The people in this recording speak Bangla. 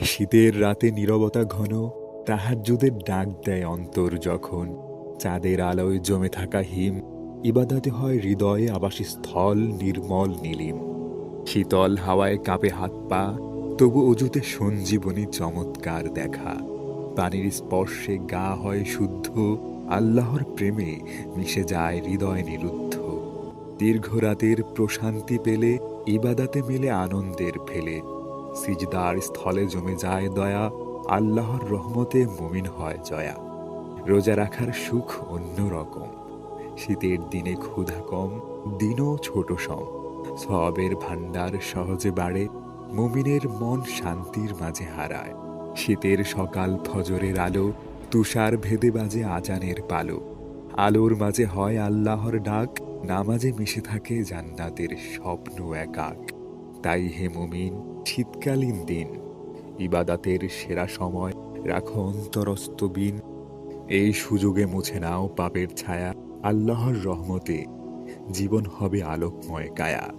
শীতের রাতে নীরবতা ঘন, তাহাজ্জুদের ডাক দেয় অন্তর যখন। চাঁদের আলোয় জমে থাকা হিম, ইবাদতে হয় হৃদয়ে আবাসস্থল নির্মল নীলিম। শীতল হাওয়ায় কাঁপে হাত পা, তবু অজুতে সঞ্জীবনী চমৎকার দেখা। পানির স্পর্শে গা হয় শুদ্ধ, আল্লাহর প্রেমে মিশে যায় হৃদয় নিরুদ্ধ। দীর্ঘ রাতের প্রশান্তি পেলে ইবাদাতে মেলে আনন্দের ফেলে। সিজদার স্থলে জমে যায় দয়া, আল্লাহর রহমতে মুমিন হয় জয়া। রোজা রাখার সুখ অন্যরকম, শীতের দিনে ক্ষুধা কম, দিনও ছোট সম। সওয়াবের ভাণ্ডার সহজে বাড়ে, মুমিনের মন শান্তির মাঝে হারায়। শীতের সকাল ফজরের আলো, তুষার ভেদে বাজে আজানের পালো। আলোর মাঝে হয় আল্লাহর ডাক, নামাজে মিশে থাকে জান্নাতের স্বপ্ন একাক। তাই হে মুমিন, শীতকালীন দিন ইবাদাতের সেরা সময়, রাখো অন্তরস্থ বিন। এই সুযোগে মুছে নাও পাপের ছায়া, আল্লাহর রহমতে জীবন হবে আলোকময় কায়া।